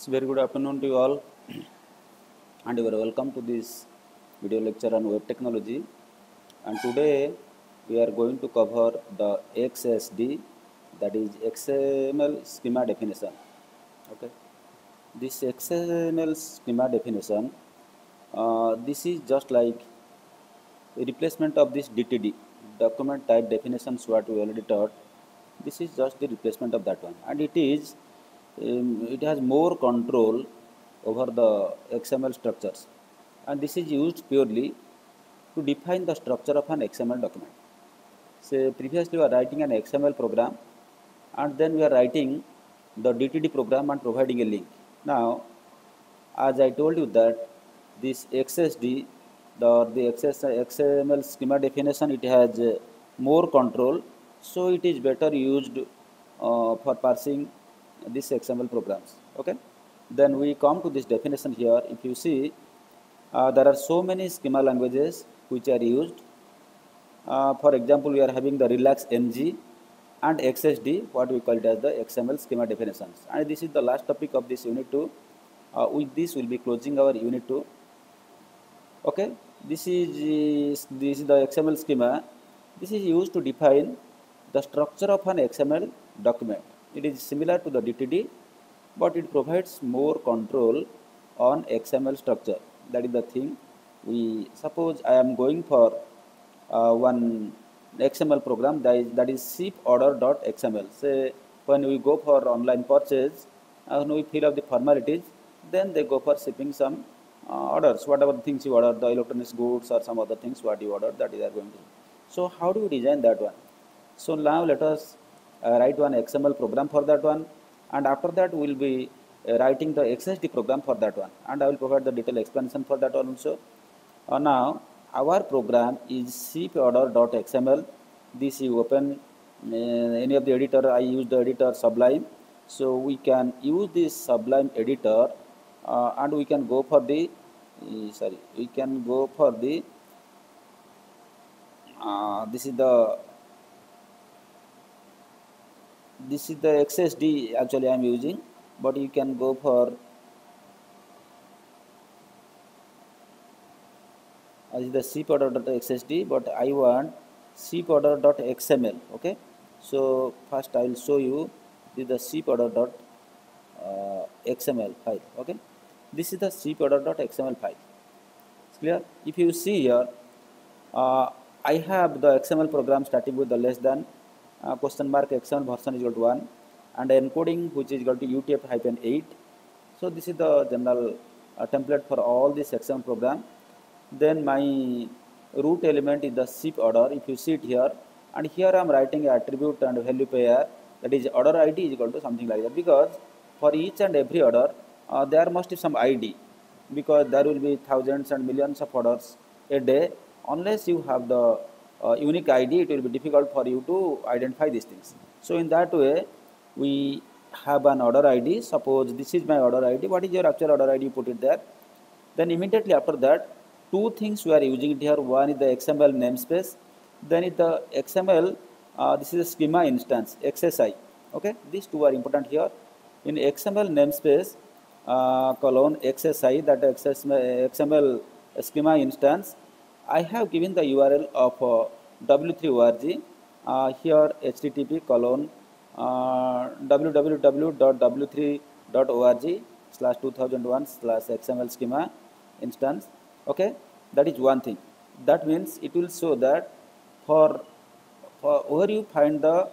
It's very good afternoon to you all, and you are welcome to this video lecture on web technology. And today we are going to cover the XSD, that is XML schema definition. Okay, this XML schema definition, this is just like a replacement of this DTD, document type definitions, what we already taught. This is just the replacement of that one, and it has more control over the XML structures, and this is used purely to define the structure of an XML document. Say previously we are writing an XML program, and then we are writing the DTD program and providing a link. Now, as I told you that this XSD, the XML schema definition, it has more control, so it is better used for parsing these XML programs. Okay, then we come to this definition here. If you see, there are so many schema languages which are used. For example, we are having the Relax MG and XSD, what we call it as the XML schema definitions. And this is the last topic of this unit 2. With this, we'll be closing our unit 2. Okay, this is the XML schema. This is used to define the structure of an XML document. It is similar to the DTD, but it provides more control on XML structure. That is the thing. We suppose I am going for one XML program, that is ship order.xml. Say when we go for online purchase, when we fill up the formalities, then they go for shipping some orders, whatever things you order, the electronics goods or some other things what you order, that is are going to. So how do we design that one? So now let us write one XML program for that one, and after that we will be writing the XSD program for that one, and I will provide the detailed explanation for that one also. Now our program is shiporder.xml. This you open any of the editor. I use the editor Sublime, so we can use this Sublime editor, and we can go for the this is the XSD actually I am using, but you can go for is the shiporder.xsd, but I want shiporder.xml. Okay, so first I will show you the shiporder.xml file. Okay, this is the shiporder.xml file. It's clear? If you see here, I have the XML program starting with the less than question mark XML version is equal to 1, and encoding which is equal to UTF-8. So this is the general template for all this XML program. Then my root element is the ship order. If you see it here, and here I am writing attribute and value pair, that is order ID is equal to something like that, because for each and every order there must be some ID, because there will be thousands and millions of orders a day. Unless you have the unique ID, it will be difficult for you to identify these things. So in that way, we have an order ID. Suppose this is my order ID. What is your actual order ID? You put it there. Then immediately after that, two things we are using it here. One is the XML namespace. Then is the XML. This is a schema instance, XSI. Okay, these two are important here. In XML namespace colon XSI, that XML schema instance, I have given the URL of w3org. Here http colon www.w3.org/2001/XML schema instance. Okay, that is one thing. That means it will show that for where you find the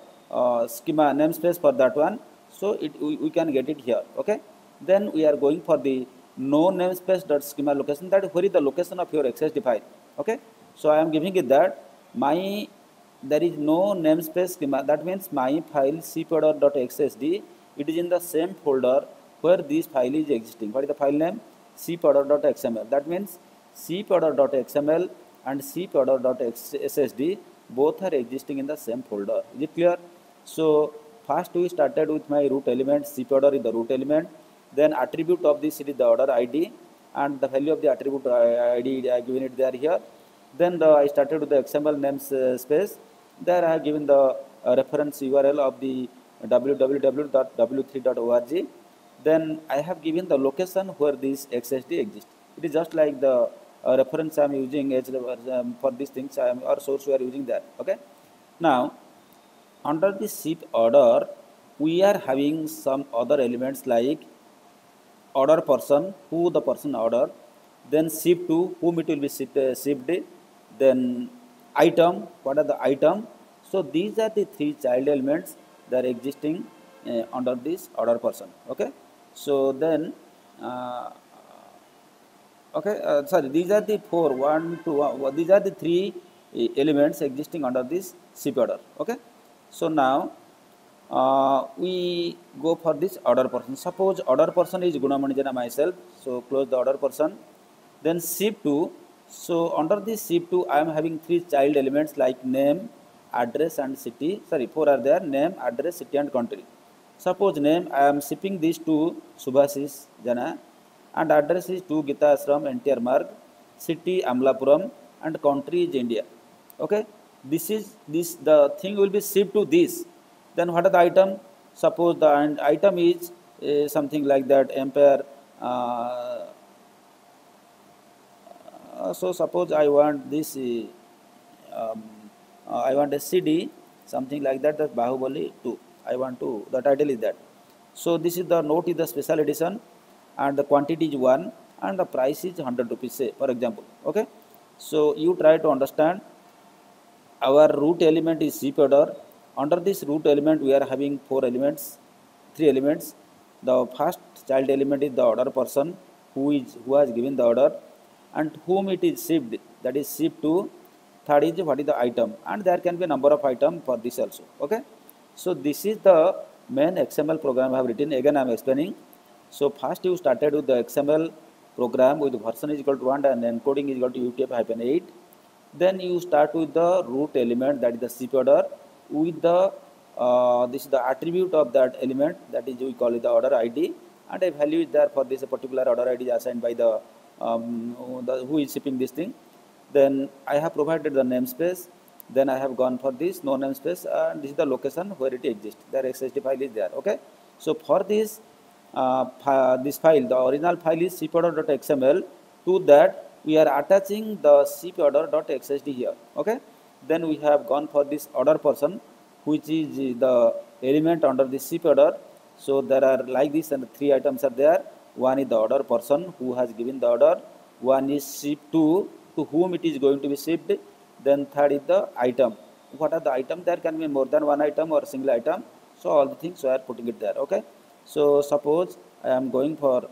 schema namespace for that one, so we can get it here. Okay, then we are going for the no namespace.schema location, that is where is the location of your XSD file. Okay, so I am giving it that there is no namespace schema. That means my file shiporder.xsd, it is in the same folder where this file is existing. What is the file name? shiporder.xml. That means shiporder.xml and shiporder.ssd both are existing in the same folder. Is it clear? So first we started with my root element. Shiporder is the root element. Then attribute of this is the order ID, and the value of the attribute ID I have given it there here. Then I started with the XML namespace. There I have given the reference URL of the www.w3.org. then I have given the location where this XSD exists. It is just like the reference I am using as for these things or source we are using that. Okay. Now under the ship order we are having some other elements like order person, who the person order, then ship to whom it will be shipped, then item, what are the item. So these are the three child elements that are existing under this order person. Okay. So then uh, okay, sorry, these are the four one two these are the three elements existing under this ship order. Okay. So now we go for this order person. Suppose order person is Gunamanijana myself, so close the order person. Then ship to, so under this ship to I am having three child elements like name, address and city. Sorry, four are there: name, address, city and country. Suppose name I am shipping these to Subhasis Jana, and address is to Gita Ashram, NTR Marg, city Amlapuram and country is India. Okay, this the thing will be shipped to this. Then what are the item? Suppose the item is something like that Empire. So suppose I want this um, I want a CD, something like that, that Bahubali 2. I want to, the title is that. So this is the note is the special edition and the quantity is 1 and the price is 100 rupees, say for example. Okay. So you try to understand our root element is ship order. Under this root element we are having four elements, three elements. The first child element is the order person, who has given the order and whom it is shipped, that is shipped to. Third is what is the item, and there can be a number of items for this also. Okay. So this is the main XML program I have written. Again I am explaining. So first you started with the XML program with version is equal to 1 and encoding is equal to UTF-8. Then you start with the root element, that is the ship order, with the this is the attribute of that element, that is we call it the order ID, and a value is there for this particular order ID is assigned by the who is shipping this thing. Then I have provided the namespace. Then I have gone for this no namespace, and this is the location where it exists. Their XSD file is there. Okay. So for this this file, the original file is shiporder.xml. To that we are attaching the shiporder.xsd here. Okay. Then we have gone for this order person, which is the element under the ship order. So there are like this, and three items are there. One is the order person who has given the order. One is ship to whom it is going to be shipped. Then third is the item. What are the item? There can be more than one item or single item. So all the things we are putting it there. Okay. So suppose I am going for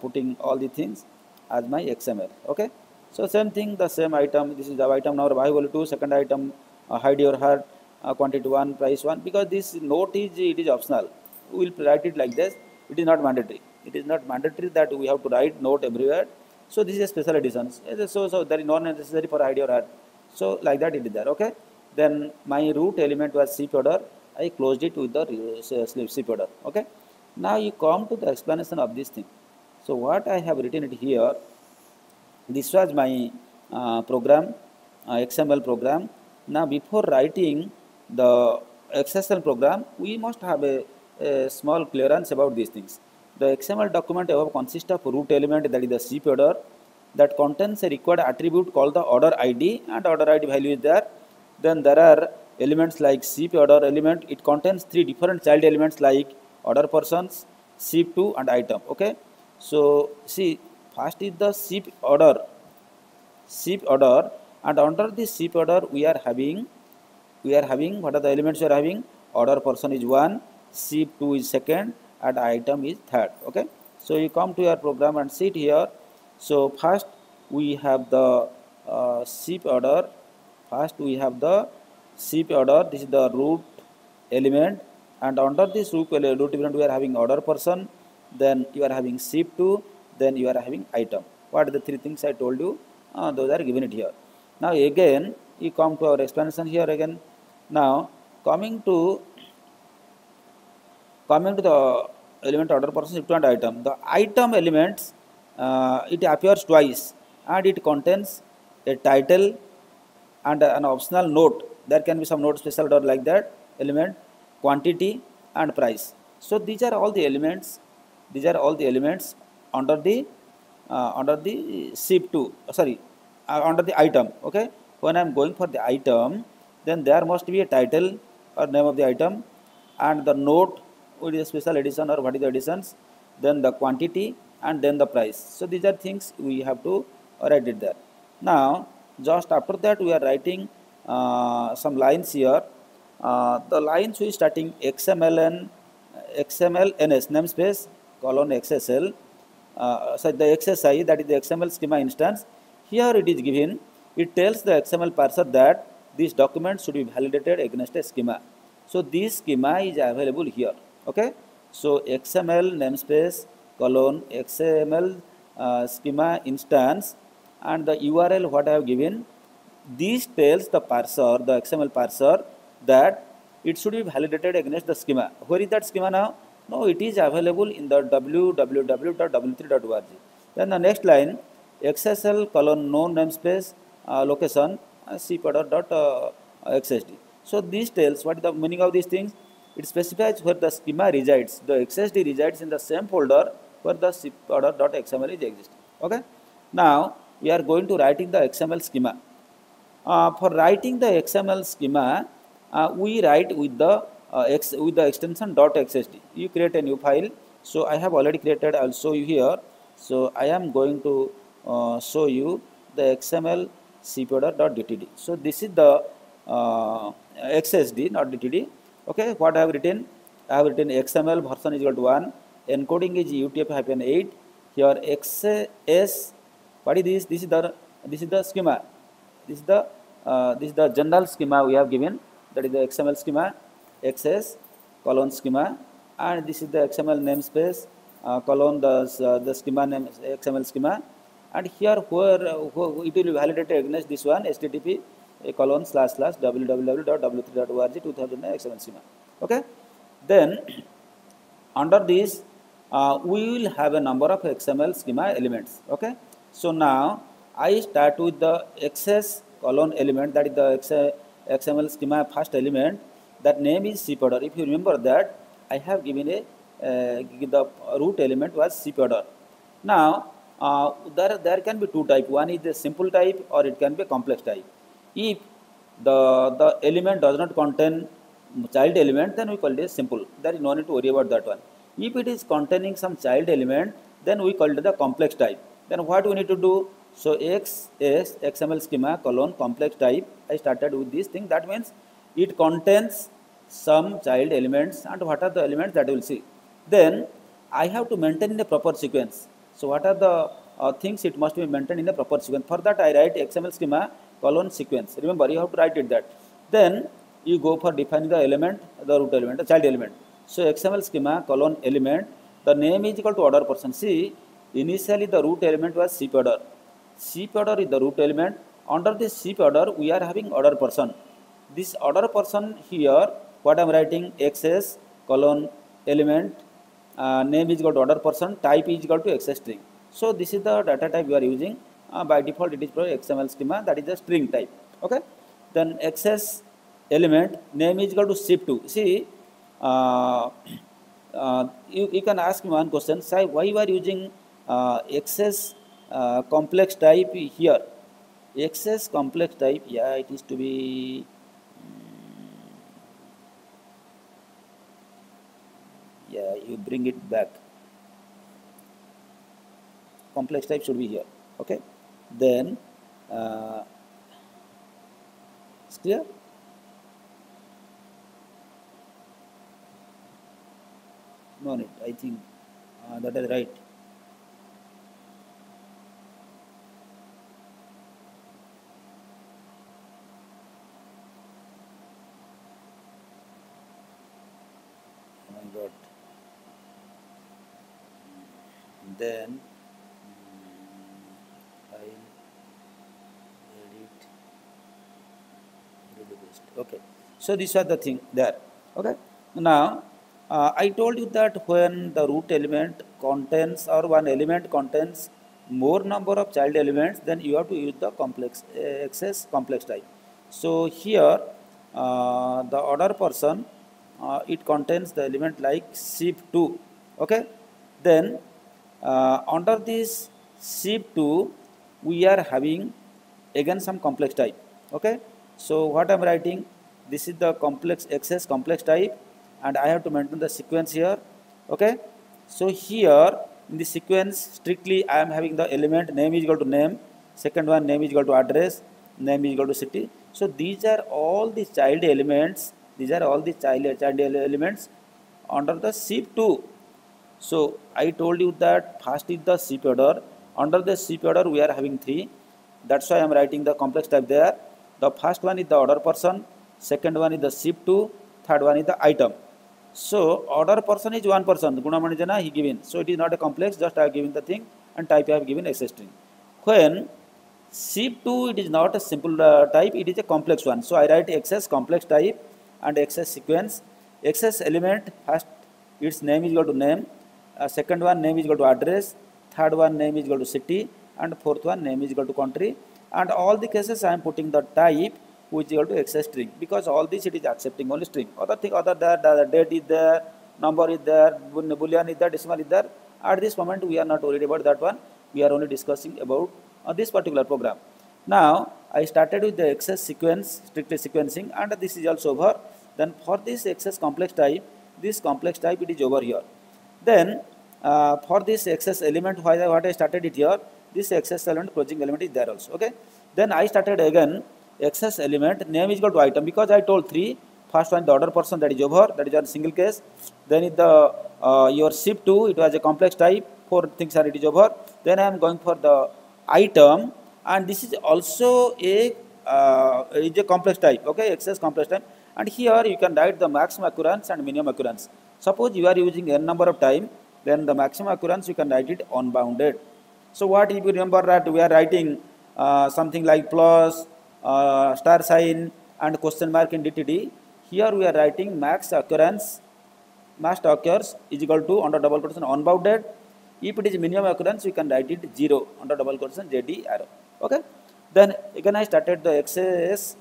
putting all the things as my XML. Okay. So same thing, the same item. This is the item number Bahubali 2. Second item, hide your heart, quantity 1, price 1. Because this note is optional. We will write it like this. It is not mandatory. It is not mandatory that we have to write note everywhere. So this is a special edition. So there is not necessary for hide your heart. So like that it is there. Okay. Then my root element was ship order. I closed it with the ship order. Okay. Now you come to the explanation of this thing. So what I have written it here. This was my program, XML program. Now before writing the XSL program, we must have a small clearance about these things. The XML document above consists of root element, that is the ship order, that contains a required attribute called the order ID, and order ID value is there. Then there are elements like ship order element. It contains three different child elements like order persons, ship to and item. Okay. So see, first is the ship order, and under this ship order we are having what are the elements we are having? Order person is 1, ship 2 is second, and item is third. Okay. So you come to your program and see it here. So first we have the ship order. First we have the ship order. This is the root element, and under this root element we are having order person. Then you are having ship to. Then you are having item. What are the three things I told you? Those are given it here. Now again you come to our explanation here again. Now coming to the element order person, ship to and item. The item elements it appears twice, and it contains a title and an optional note. There can be some note special or like that element, quantity and price. So these are all the elements These are all the elements under the SIP2, sorry, under the item. Okay, when I am going for the item, then there must be a title or name of the item, and the note with a special edition or what is the editions, then the quantity, and then the price. So these are things we have to write it there. Now just after that we are writing some lines here. The lines we starting XMLNS namespace colon XSL, so the XSI, that is the XML schema instance. Here it is given, it tells the XML parser that this document should be validated against a schema. So this schema is available here. Okay, so XML namespace colon XML schema instance, and the URL what I have given, this tells the parser, the XML parser, that it should be validated against the schema. Where is that schema now? No, it is available in the www.w3.org. Then the next line, XSL colon no namespace location cpowder.xsd. So this tells what is the meaning of these things. It specifies where the schema resides. The XSD resides in the same folder where the cpowder.xml is existing. Okay. Now we are going to writing the XML schema. For writing the XML schema, we write with the extension .xsd. You create a new file. So I have already created. I'll show you here. So I am going to show you the XML cpowder.dtd. So this is the XSD, not DTD. Okay, what I have written? I have written XML version is equal to 1. Encoding is UTF-8. Here XS. What is this? This is the schema. This is the general schema we have given. That is the XML schema, XS colon schema, and this is the XML namespace colon the schema name XML schema, and here where it will be validated against this one http colon / www.w3.org 2009 XML schema. Okay, then under this we will have a number of XML schema elements. Okay, so now I start with the XS colon element, that is the XML schema first element, that name is cpowder. If you remember that I have given the root element was cpowder. Now there can be two type. One is the simple type or it can be a complex type. If the element does not contain child element, then we call it simple. There is no need to worry about that one. If it is containing some child element, then we call it the complex type. Then what we need to do? So XS XML schema colon complex type. I started with this thing. That means it contains some child elements, and what are the elements that we will see. Then I have to maintain in a proper sequence. So what are the things it must be maintained in a proper sequence. For that I write XML schema colon sequence. Remember, you have to write it that. Then you go for defining the element, the root element, the child element. So XML schema colon element, the name is equal to order person. See, initially the root element was cpowder. Cpowder is the root element. Under this cpowder we are having order person. This order person here, what I am writing, XS colon element, name is equal to order person, type is equal to XS string. So this is the data type we are using. By default it is for XML schema, that is the string type. Okay. Then XS element name is equal to SIP2. See, you can ask me one question. Say, why you are using XS complex type here? XS complex type, yeah, it is to be yeah, you bring it back. Complex type should be here. Okay, then it's clear. No need. I think that is right. Oh my God. Then file, edit, paste. Okay. So these are the thing there. Okay. Now I told you that when the root element contains or one element contains more number of child elements, then you have to use the complex XS complex type. So here the order person it contains the element like SIP2. Okay. Then under this SIP2 we are having again some complex type. Okay, so what I am writing, this is the complex XS complex type, and I have to maintain the sequence here. Okay, so here in the sequence strictly I am having the element name is equal to name, second one name is equal to address, name is equal to city. So these are all the child elements, these are all the child elements under the SIP2. So I told you that first is the SIP order. Under the SIP order we are having three. That's why I am writing the complex type there. The first one is the order person, second one is the SIP2, third one is the item. So order person is one person, Gunamanijana he given. So it is not a complex, just I have given the thing, and type I have given access string. When SIP2 it is not a simple type, it is a complex one. So I write access complex type and access sequence. Access element first its name is equal to name, second one name is equal to address, third one name is equal to city, and fourth one name is equal to country. And all the cases I am putting the type which is equal to access string, because all this it is accepting only string. Other thing, other the date is there, number is there, boolean is there, decimal is there. At this moment we are not worried about that one. We are only discussing about this particular program. Now I started with the access sequence, strictly sequencing, and this is also over. Then for this access complex type, this complex type it is over here. Then for this access element, what I started it here, this access element closing element is there also. Okay, then I started again access element name is equal to item, because I told three. First one the order person, that is over, that is a single case. Then is the your SIP2, it was a complex type, four things are it is over. Then I am going for the item, and this is also a complex type. Okay, access complex type, and here you can write the maximum occurrence and minimum occurrence. Suppose you are using n number of time, then the maximum occurrence you can write it unbounded. So what if you remember that we are writing something like plus, star sign and question mark in DTD. Here we are writing max occurrence, max occurs is equal to under double quotation unbounded. If it is minimum occurrence, you can write it 0 under double quotation JD arrow. Okay. Then again I started the XS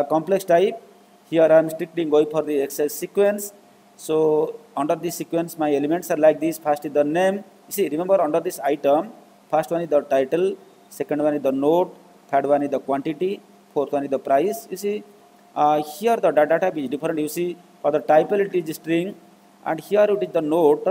complex type. Here I am strictly going for the XS sequence. So under this sequence my elements are like this. First is the name. You see, remember under this item, first one is the title, second one is the note, third one is the quantity, fourth one is the price. You see, here the data type is different. You see, for the typal it is string, and here it is the note.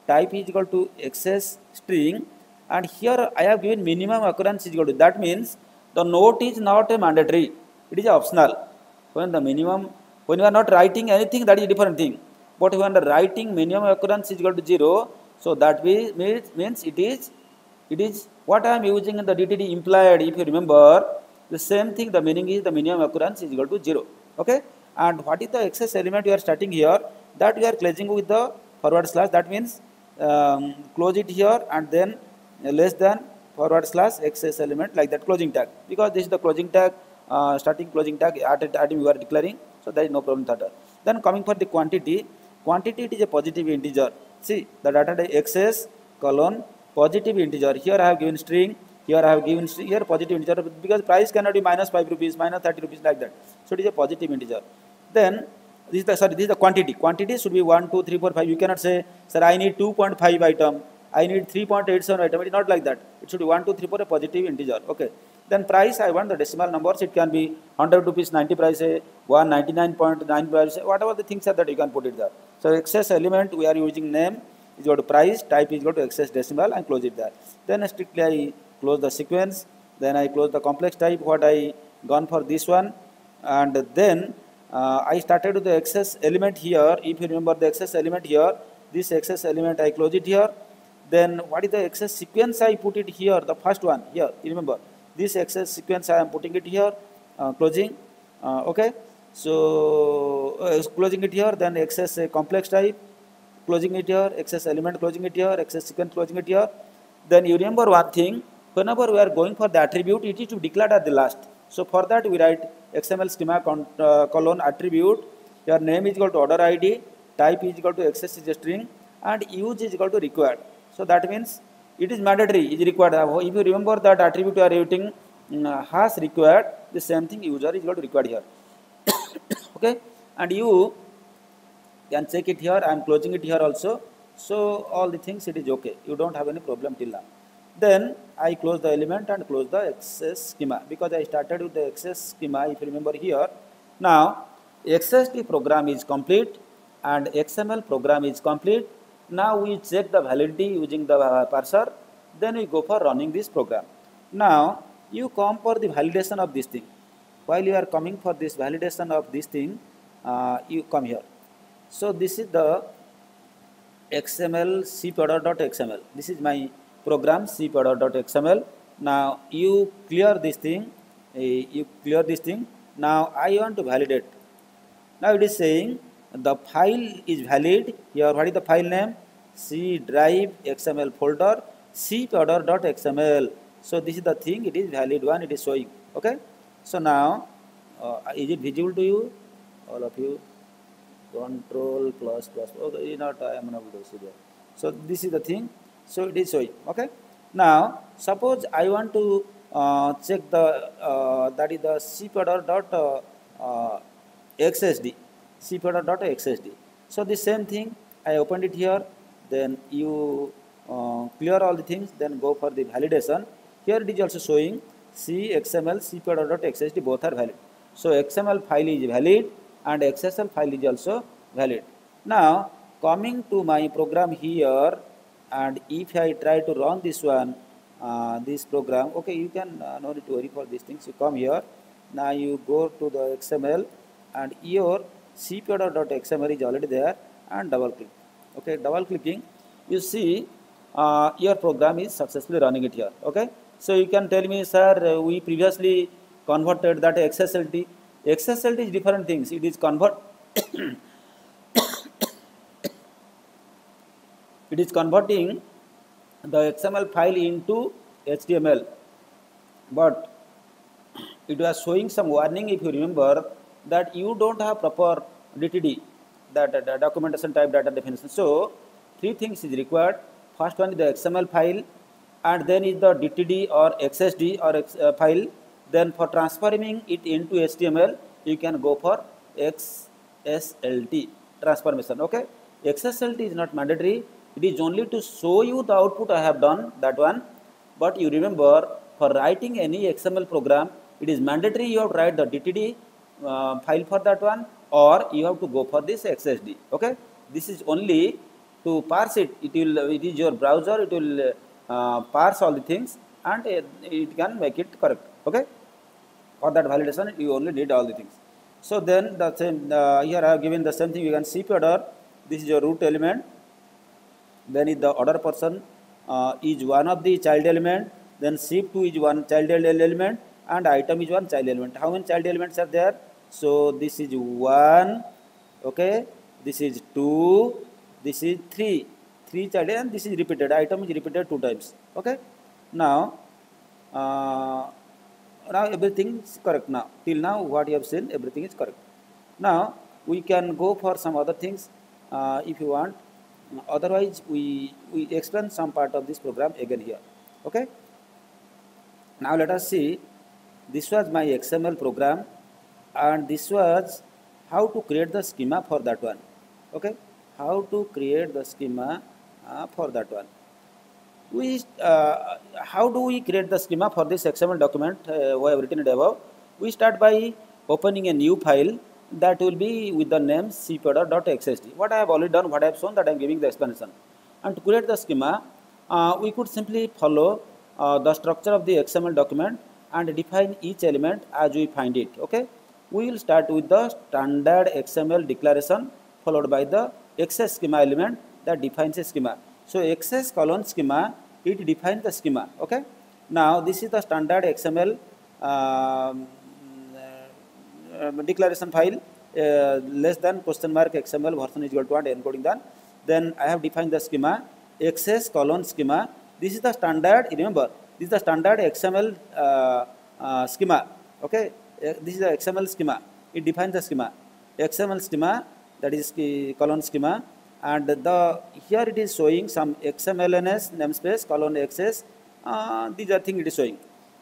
Type is equal to access string, and here I have given minimum occurrence is equal to. That means the note is not a mandatory; it is optional. When the minimum, when you are not writing anything, that is a different thing. But when the writing minimum occurrence is equal to 0, so that means it is what I am using in the DTD implied. If you remember, the same thing, the meaning is the minimum occurrence is equal to 0. Okay, and what is the access element you are starting here? That we are closing with the forward slash. That means close it here and then less than forward slash access element, like that closing tag, because this is the closing tag, starting closing tag at a time you are declaring, so there is no problem with that. Then coming for the quantity it is a positive integer. See, the data type access colon positive integer. Here I have given string, here I have given string, here positive integer, because price cannot be minus 5 rupees, minus 30 rupees, like that. So it is a positive integer. Then this is the quantity. Quantity should be 1, 2, 3, 4, 5. You cannot say, sir, I need 2.5 item, I need 3.87 item. It is not like that. It should be 1, 2, 3, 4, a positive integer. Okay. Then price, I want the decimal numbers. It can be 100 rupees 90 price, 199.9 price, whatever the things are that you can put it there. So access element we are using name is equal to price, type is equal to access decimal, and close it there. Then strictly I close the sequence. Then I close the complex type. What I gone for this one, and then I started with the access element here. If you remember the access element here, this access element I close it here. Then what is the access sequence? I put it here, the first one here. You remember this access sequence I am putting it here, closing. Okay, so closing it here. Then access complex type, closing it here. Access element, closing it here. Access sequence, closing it here. Then you remember one thing, whenever we are going for the attribute, it is to declare at the last. So for that we write XML schema colon attribute. Your name is equal to order ID, type is equal to access is a string, and use is equal to required. So that means it is mandatory, is required. If you remember that attribute you are using has required, the same thing user is equal to required here. Okay, and you can check it here. I am closing it here also. So all the things it is okay, you don't have any problem till now. Then I close the element and close the access schema, because I started with the access schema, if you remember here. Now XSD program is complete and XML program is complete. Now we check the validity using the parser, then we go for running this program. Now you come for the validation of this thing. While you are coming for this validation of this thing, you come here. So this is the XML cpowder.xml. This is my program cpowder.xml. Now you clear this thing. Now I want to validate. Now it is saying the file is valid. Here, what is the file name? C drive XML folder cpowder.xml. So this is the thing. It is valid one. It is showing. Okay. So now, is it visible to you, all of you? Control plus plus. Okay, not I am not able to see there. So this is the thing. So it is showing. Okay. Now suppose I want to check the that is the cpowder.xsd, cpowder.xsd. So the same thing. I opened it here. Then you clear all the things. Then go for the validation. Here it is also showing C XML cpowder.xsd both are valid. So XML file is valid and XSL file is also valid. Now coming to my program here, and if I try to run this one, this program, okay, you can no need to worry for these things. You come here. Now you go to the XML and your cpowder.xml is already there, and double click. Okay, double clicking, you see your program is successfully running it here. Okay, so you can tell me, sir, we previously converted that XSLT. XSLT is different things. It is it is converting the XML file into HTML, but it was showing some warning, if you remember, that you don't have proper DTD, that documentation type data definition. So three things is required. First one is the XML file, and then is the DTD or XSD or file. Then for transforming it into HTML, you can go for XSLT transformation. Okay, XSLT is not mandatory. It is only to show you the output I have done, that one. But you remember, for writing any XML program, it is mandatory you have to write the DTD file for that one, or you have to go for this XSD. Okay, this is only to parse it. It is your browser. It will parse all the things, and it can make it correct. Okay, for that validation you only need all the things. So then the same here I have given the same thing. You can see order. This is your root element. Then is the order person is one of the child element. Then SIP2 is one child element, and item is one child element. How many child elements are there? So this is 1. Okay, this is 2. This is 3. 3 child, and this is repeated. Item is repeated 2 times. Okay. Now everything is correct. Now till now what you have seen, everything is correct. Now we can go for some other things if you want. Otherwise we explain some part of this program again here. Okay. Now let us see. This was my XML program, and this was how to create the schema for that one. Okay, how to create the schema for that one. How do we create the schema for this XML document we have written it above? We start by opening a new file that will be with the name cpowder.xsd. What I have already done, what I have shown, that I am giving the explanation. And to create the schema, we could simply follow the structure of the XML document and define each element as we find it. Okay, we will start with the standard XML declaration followed by the XS schema element that defines a schema. So XS colon schema, it defines the schema. Okay, now this is the standard XML declaration file, less than question mark XML version is equal to and encoding done. Then I have defined the schema XS colon schema. This is the standard. Remember, this is the standard XML schema. Okay, this is the XML schema. It defines the schema. XML schema, that is colon schema, and the here it is showing some XMLNS namespace colon XS. These are things it is showing.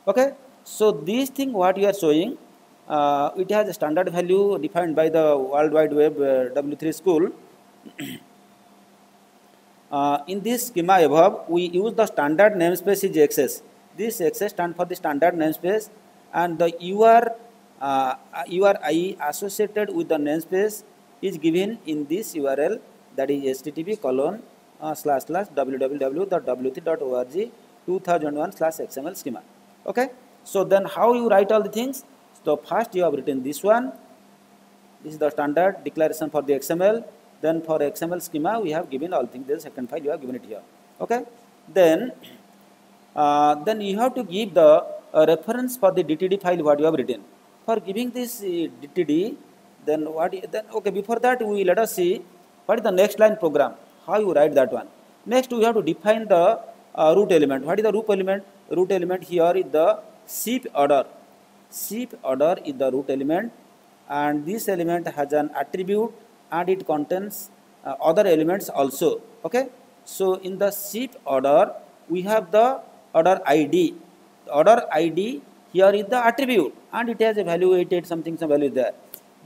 Okay, so these thing what you are showing, it has a standard value defined by the World Wide Web W3 School. in this schema above, we use the standard namespace is access. This access stands for the standard namespace, and the URI associated with the namespace is given in this URL, that is http://www.w3.org 2001/XML schema. Okay. So then how you write all the things? So first you have written this one. This is the standard declaration for the XML. Then for XML schema, we have given all things. The second file you have given it here. Okay. Then you have to give the reference for the DTD file what you have written. For giving this DTD, then okay. Before that, let us see what is the next line program. How you write that one. Next, we have to define the root element. What is the root element? Root element here is the SIP order. SIP order is the root element, and this element has an attribute and it contains other elements also. Okay. So in the SIP order, we have the order ID. The order ID here is the attribute, and it has a value 88 something, some value there.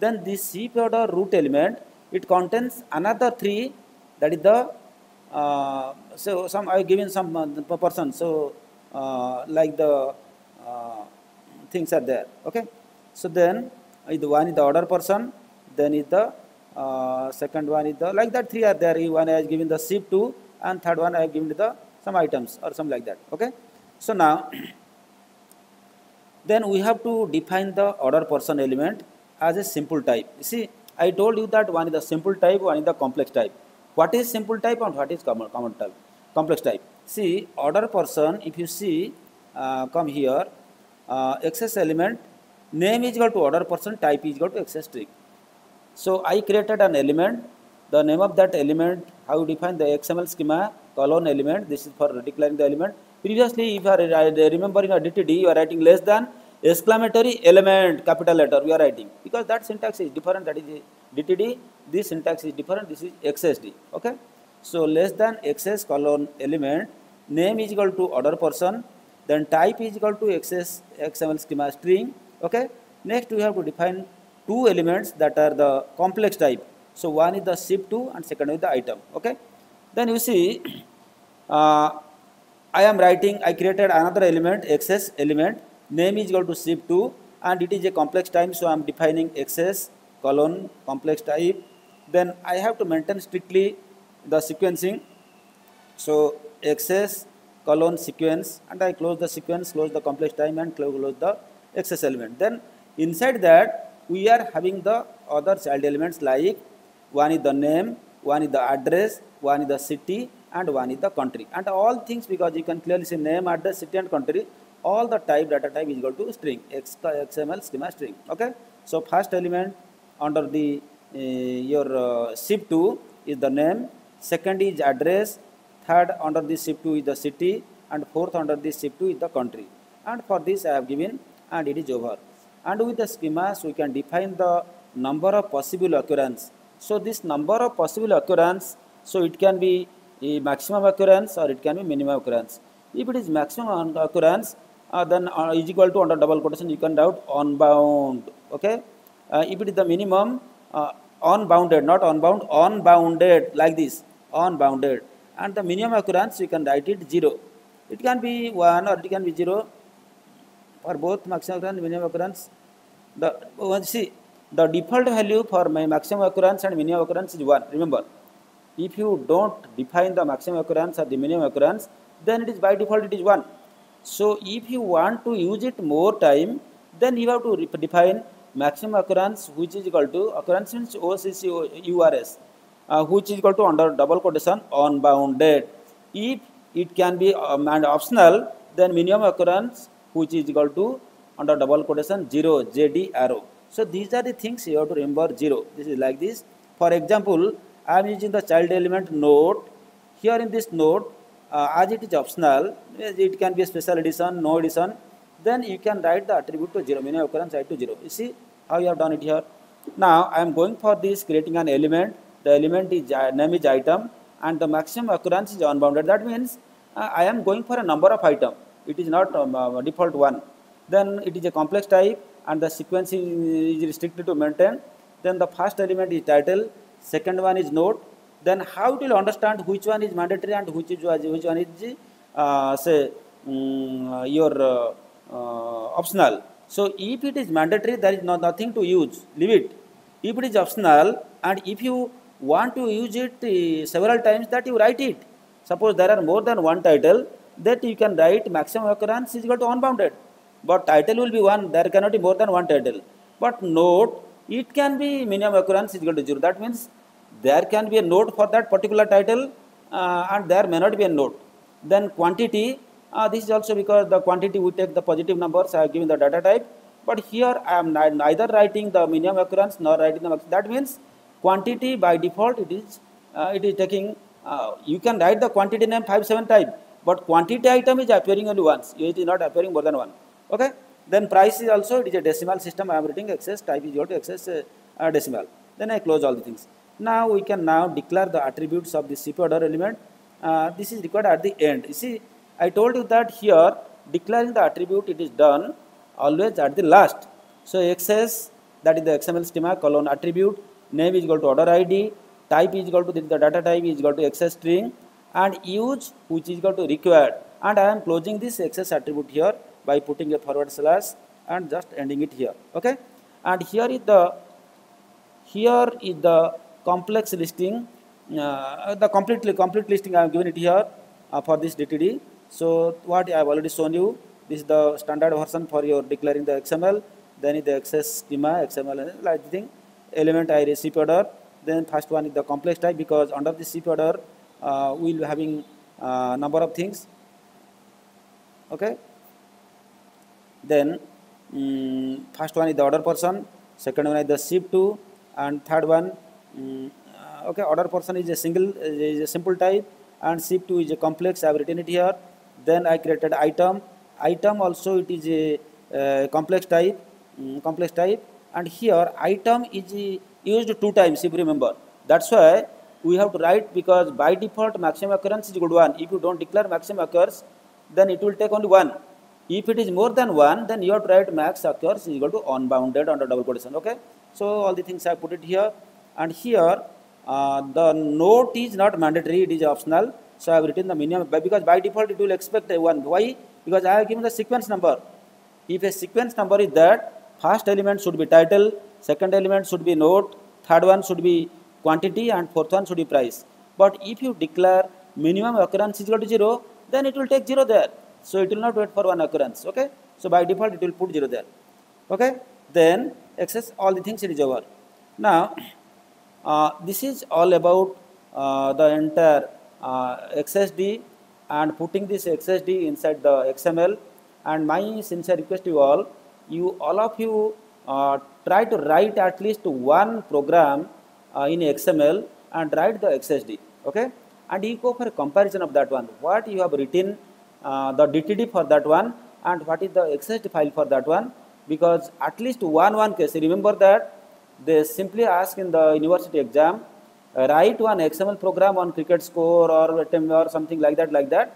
Then this SIP order root element, it contains another 3, that is the so some I given some person. So like the things are there. Okay. So then the one is the order person, then is the second one is the, like that 3 are there. One I have given the SIP 2, and third one I have given the some items or something like that. Okay. So now then we have to define the order person element as a simple type. You see, I told you that one is the simple type, one is the complex type. What is simple type and what is common type? Complex type. See, order person, if you see, come here, access element, name is equal to order person, type is equal to access string. So I created an element, the name of that element, how you define the XML schema, colon element, this is for declaring the element. Previously, if you are remembering a DTD, you are writing less than exclamatory element, capital letter, we are writing, because that syntax is different, that is DTD, this syntax is different, this is XSD. Okay. So less than access colon element, name is equal to order person, then type is equal to access XML schema string. Okay. Next we have to define 2 elements that are the complex type. So one is the SIP2 and second is the item. Okay. Then you see, I created another element, access element, name is equal to SIP2, and it is a complex type, so I am defining access colon complex type. Then I have to maintain strictly the sequencing. So access colon sequence, and I close the sequence, close the complex time, and close the access element. Then inside that we are having the other child elements, like one is the name, one is the address, one is the city, and one is the country. And all things, because you can clearly see name, address, city, and country, all the type, data type is equal to string, XML schema string. Okay. So first element under the your SIP2 is the name, second is address, third under the SIP2 is the city, and fourth under the SIP2 is the country. And for this I have given, and it is over. And with the schemas we can define the number of possible occurrence. So this number of possible occurrence, so it can be a maximum occurrence or it can be minimum occurrence. If it is maximum occurrence, then is equal to, under double quotation you can write unbound. Okay. If it is the minimum, unbounded, not unbound, unbounded, like this, unbounded. And the minimum occurrence you can write it 0. It can be 1 or it can be 0. For both maximum occurrence and minimum occurrence, see, the default value for my maximum occurrence and minimum occurrence is 1. Remember, if you don't define the maximum occurrence or the minimum occurrence, then it is by default it is 1. So if you want to use it more time, then you have to define maximum occurrence, which is equal to occurrence means OCCURS, which is equal to, under double quotation, unbounded. If it can be and optional, then minimum occurrence, which is equal to, under double quotation, 0, JD arrow. So these are the things you have to remember. 0. This is like this. For example, I am using the child element node. Here in this node, as it is optional, it can be a special edition, no edition. Then you can write the attribute to 0, minimum occurrence write to 0. You see how you have done it here. Now I am going for this, creating an element. The element is name is item, and the maximum occurrence is unbounded. That means I am going for a number of item. It is not default 1. Then it is a complex type, and the sequencing is restricted to maintain. Then the first element is title, second one is node, then how it will understand which one is mandatory and which one is say your optional. So if it is mandatory, there is nothing to use, leave it. If it is optional and if you want to use it several times, that you write it. Suppose there are more than one title, that you can write maximum occurrence is equal to unbounded. But title will be one, there cannot be more than one title. But note, it can be minimum occurrence is equal to 0. That means there can be a note for that particular title and there may not be a note. Then quantity, this is also because the quantity we take the positive numbers, I have given the data type. But here I am neither writing the minimum occurrence nor writing the maximum. That means quantity by default it is taking, you can write the quantity name 5 7 type, but quantity item is appearing only once, it is not appearing more than one. Okay. Then price is also, it is a decimal system, I am writing excess type is equal to excess decimal. Then I close all the things. Now we can now declare the attributes of the CPU order element. This is required at the end. You see, I told you that here declaring the attribute, it is done always at the last. So excess, that is the XML schema colon attribute, name is equal to order ID, type is equal to the data type is equal to excess string, and use which is equal to required. And I am closing this excess attribute here by putting a forward slash and just ending it here. Okay. And here is the complex listing, the complete listing I have given it here for this DTD. So what I have already shown you, this is the standard version for your declaring the XML, then is the access schema, XML, like the thing, element I CPU order. Then first one is the complex type, because under the CPU order we will be having number of things. Okay. Then first one is the order person, second one is the ship to, and third one, okay, order person is a simple type, and ship to is a complex. I have written it here. Then I created item also, it is a complex type, and here item is used 2 times, if you remember. That's why we have to write, because by default maximum occurrence is equal to 1. If you don't declare maximum occurs, then it will take only 1. If it is more than 1, then you have to write max occurs is equal to unbounded under double quotation. Okay. So all the things I put it here, and here the note is not mandatory, it is optional. So I have written the minimum, because by default it will expect a 1. Why? Because I have given the sequence number. If a sequence number is that, first element should be title, second element should be note, third one should be quantity, and fourth one should be price. But if you declare minimum occurrence is equal to 0, then it will take 0 there. So it will not wait for one occurrence. Okay. So by default it will put 0 there. Okay. Then access all the things, it is over. Now this is all about the entire XSD and putting this XSD inside the XML. And my sincere request to you all of you try to write at least one program in XML and write the XSD. Okay. And you go for a comparison of that one, what you have written, the DTD for that one, and what is the XSD file for that one. Because at least one case, remember that they simply ask in the university exam, write one XML program on cricket score or something like that,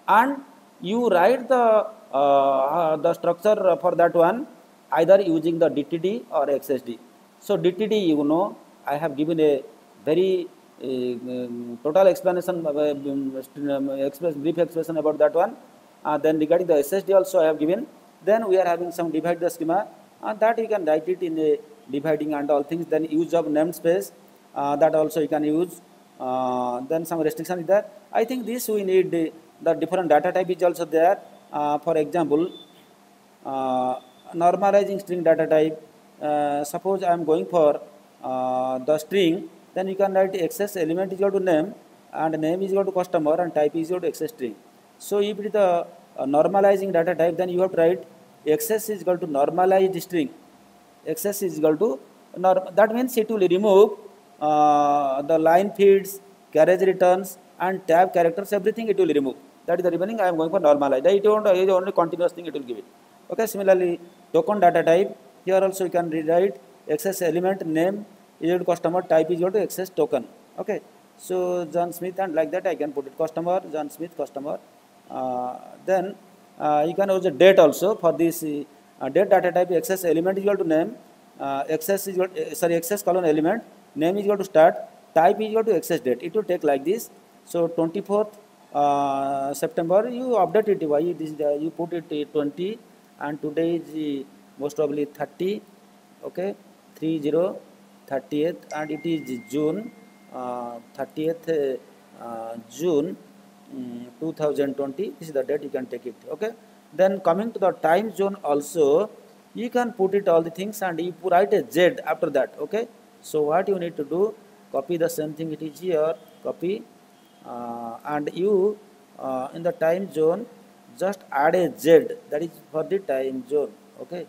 and you write the structure for that one either using the DTD or XSD. So DTD, you know, I have given a very total explanation, brief explanation about that one. Then regarding the SSD also I have given. Then we are having some divide the schema, that you can write it in a dividing and all things. Then use of namespace, that also you can use. Then some restriction is there. I think this we need the different data type is also there. For example, normalizing string data type. Suppose I am going for the string, then you can write access element is equal to name, and name is equal to customer, and type is equal to access string. So if it is the normalizing data type, then you have to write access is equal to normalized string. Access is equal to that means it will remove the line feeds, carriage returns, and tab characters, everything it will remove. That is the remaining. I am going for normalized. It is only continuous thing it will give it. Okay. Similarly, token data type, here also you can rewrite access element name is equal to customer, type is equal to access token. Okay. So John Smith, and like that I can put it customer, John Smith customer. Then you can use a date also for this date data type. Access element is equal to name, access colon element, name is equal to start, type is equal to access date. It will take like this. So 24th September, you update it. Why it is you put it 20, and today is most probably 30. Okay, 30 30th, and it is June 30th June 2020. This is the date. You can take it. Okay. Then coming to the time zone also, you can put it all the things, and you write a Z after that. Okay. So what you need to do, copy the same thing. It is here. Copy, and you in the time zone just add a Z, that is for the time zone. Okay.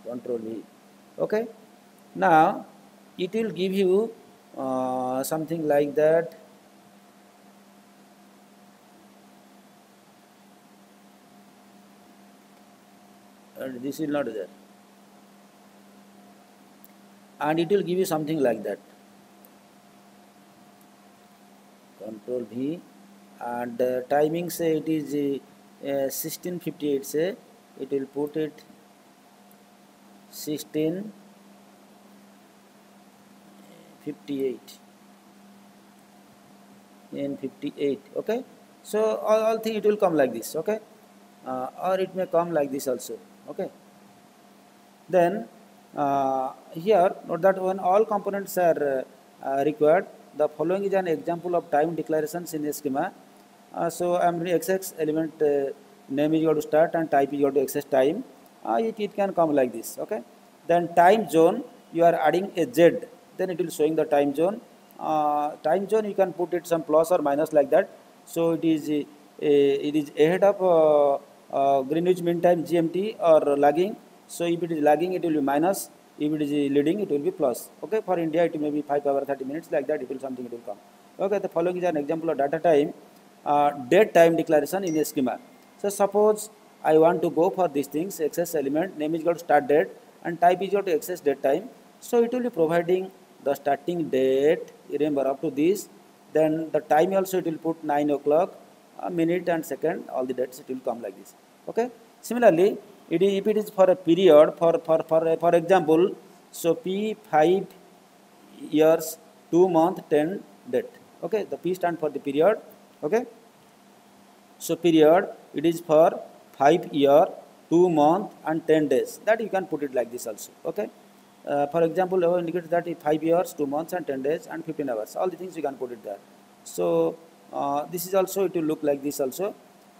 Control V. Okay. Now it will give you something like that. And this is not there, and it will give you something like that. Control V, and timing say it is 16:58. Say it will put it 16:58 in 58. Okay. So all thing it will come like this. Okay. Or it may come like this also. Okay. Then here note that when all components are required, the following is an example of time declarations in a schema. So I am doing access element name is equal to start and type is equal to access time. It can come like this. Okay. Then time zone, you are adding a Z, then it will showing the time zone. Time zone you can put it some plus or minus like that. So it is ahead of Greenwich Mean Time GMT or lagging. So if it is lagging, it will be minus. If it is leading, it will be plus. Okay, for India, it may be 5 hours 30 minutes like that. It will something it will come. Okay, the following is an example of data time, date time declaration in a schema. So suppose I want to go for these things, access element name is equal to start date and type is equal to access date time. So it will be providing the starting date. Remember up to this. Then the time also it will put 9 o'clock, a minute and second, all the dates it will come like this. Okay. Similarly, if it is for a period, for example, so P 5 years, 2 month, 10 date. Okay, the P stand for the period. Okay. So period, it is for 5 year, 2 month and 10 days. That you can put it like this also. Okay. For example, I will indicate that 5 years, 2 months and 10 days and 15 hours. All the things you can put it there. So this is also, it will look like this also.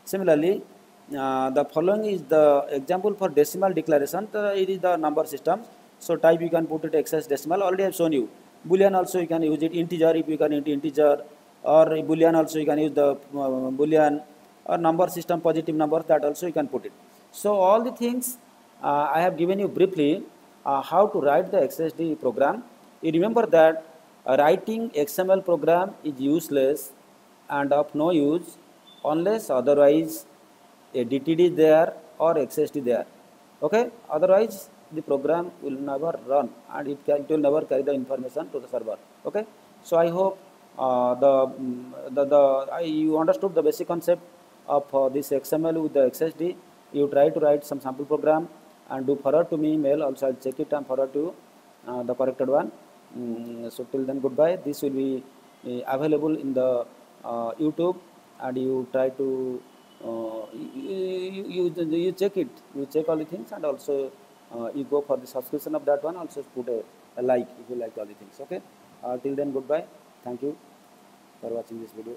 Similarly, the following is the example for decimal declaration. It is the number system. So type you can put it excess decimal. Already I have shown you. Boolean also you can use it. Integer, if you can use integer, or Boolean also you can use the Boolean, or number system positive numbers, that also you can put it. So all the things I have given you briefly how to write the XSD program. You remember that writing XML program is useless and of no use unless otherwise a DTD there or XSD there. Okay, otherwise the program will never run and it will never carry the information to the server. Okay, so I hope you understood the basic concept of this XML with the XSD. You try to write some sample program and do forward to me mail. Also I'll check it and forward to the corrected one. So till then, goodbye. This will be available in the YouTube, and you try to you check it. You check all the things, and also you go for the subscription of that one. Also put a like if you like all the things. Okay. Till then, goodbye. Thank you for watching this video.